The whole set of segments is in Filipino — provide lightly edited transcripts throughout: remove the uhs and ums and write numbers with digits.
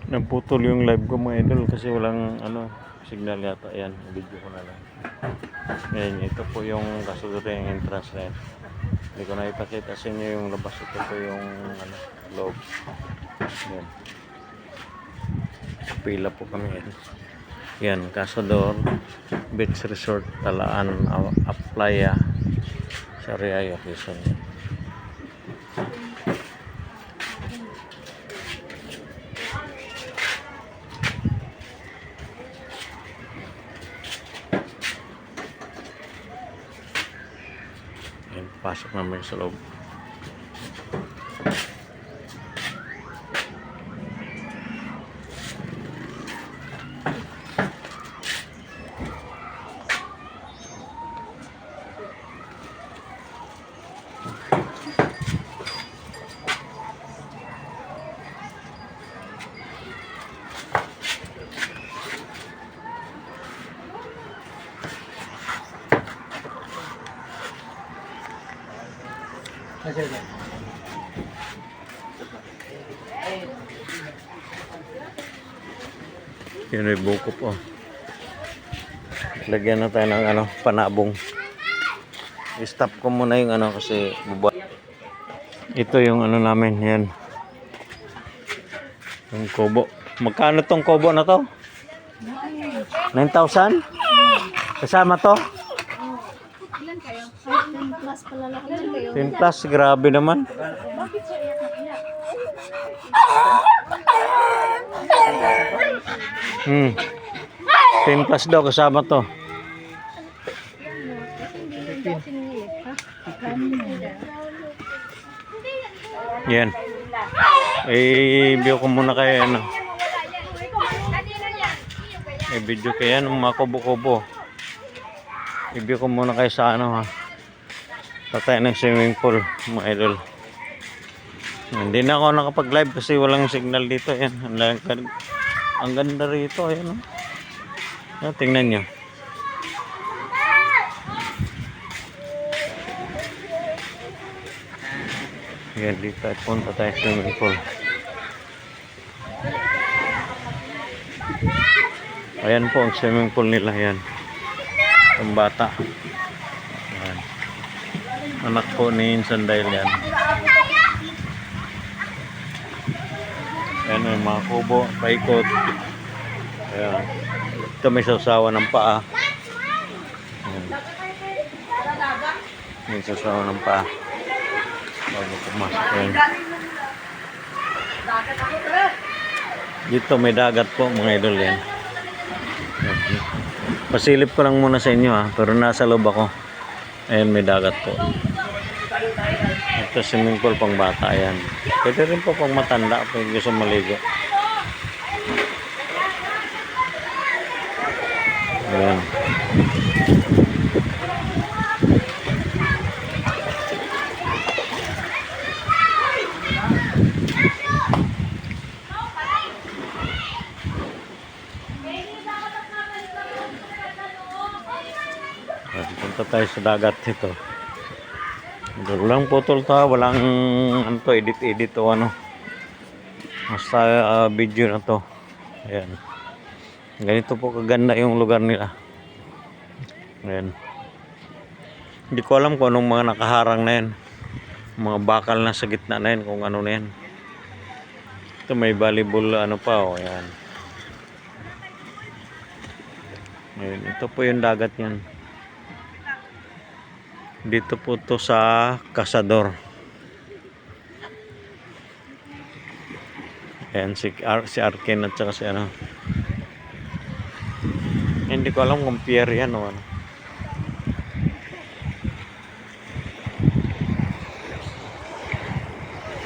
Naputol yung live ko mga idol kasi walang signal yata. Ayan, video ko na lang. Ngayon, ito po yung Kasugureng entrance na yan. Hindi ko na ipakita sa inyo yung labas. Ito po yung loob. Ayan. Pila po kami yan. Yan, Casador Beach Resort, Talaan, Aplaya, Sariaya, Quezon. Yan, pasok namin sa loob. Yun ay buko po. Lagyan na tayo ng panabong. I-stop ko muna yung kasi bubuhat. Ito yung namin, yan. Yung kubo. Magkano tong kubo na to? 9,000? Kasama to? Ilan kayo? 10 plus palalaki. Ilan kayo? 10 plus, grabe naman. Bakit siya iyak na iyak? 10 plus daw kasama to. Hindi kasi nangiyak, ha? Yan. I-video ko muna kayo i-video ko yan mga kubo-kubo. I-video ko muna kayo sa ha. Tatay ng swimming pool mga idol. Hindi na ako nakapag-live kasi walang signal dito. Yan. Ang ganda rito. Ayan, tingnan nyo. Yan, dito ay punta tayo sa swimming pool. Ayan po ang swimming pool nila. Yan. Ang bata. Ayan. Anak po ni Insan Dahil yan. Ayan yung mga kubo, paikot. Ayan. Ito may sasawa ng paa. Ayan. May sasawa ng paa. Bago pumasok. Ayan. Dito may dagat po mga idol yan. Pasilip ko lang muna sa inyo pero nasa loob ako. Ayan, may dagat po. Ito swimming pool pang bata yan. Pwede rin po pang matanda kung gusto maligo. Ayan. Punta tayo sa dagat ito. Walang putol to, walang edit o basta video na to. Ayan. Ganito po kaganda yung lugar nila. Ayan. Hindi ko alam kung anong mga nakaharang na yan. Mga bakal na sa gitna na yan, kung ano na yan. Ito may volleyball pa ayan. Ayan. Ito po yung dagat yan. Dito po to sa Casador. Ayan si Arken at saka si Hindi ko alam kung pier yan o ano.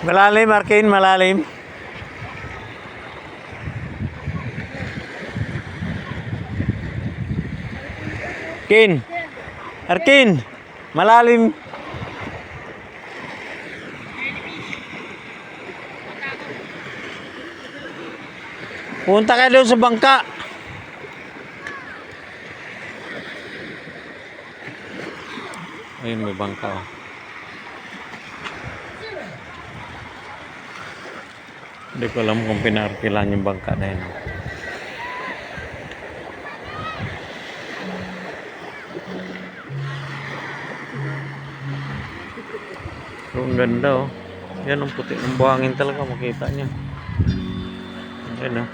Malalim Arken, malalim. Arken, malalim. Punta ka doon sa bangka. Ayun, may bangka. Hindi ko alam kung pinarkilan yung bangka na yun. So, ang ganda oh. Yan ang puti ng buhangin talaga, makita niya. Ayan oh.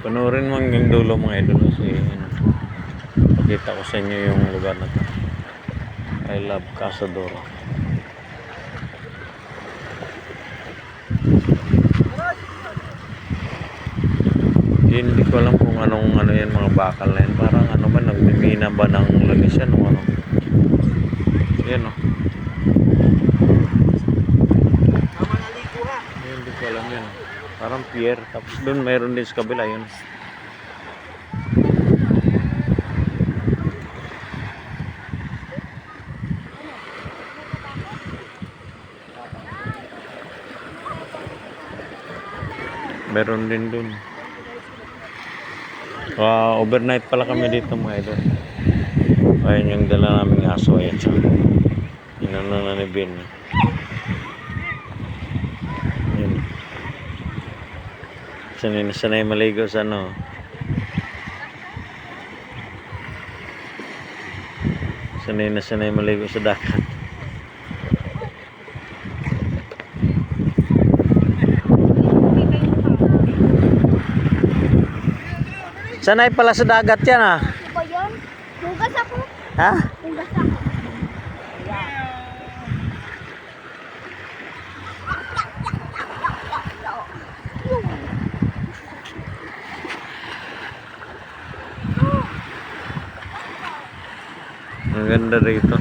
Panoorin mo hanggang dulo mga idol. Kasi pakita ko sa inyo yung lugar na to. I love Casador. Hindi ko alam kung anong ano yan mga bakal na yan. Parang ano ba, nagmimina ba ng langis yan o ano. Yan o. Hindi ko alam yan. Parang pier. Tapos doon mayroon din sa kabila yun. Meron din doon. Overnight pala kami dito mga idol. Ayun yung dala naming aso. Ayan siya. Inano na ni Ben. Yun. Sanay na sanay maligo sa ano. Sanay na sanay maligo sa dagat. Sanay pala sa dagat yan ah. Ano ba yun? Hugas ako. Ha? Hugas ako. Ang ganda rito.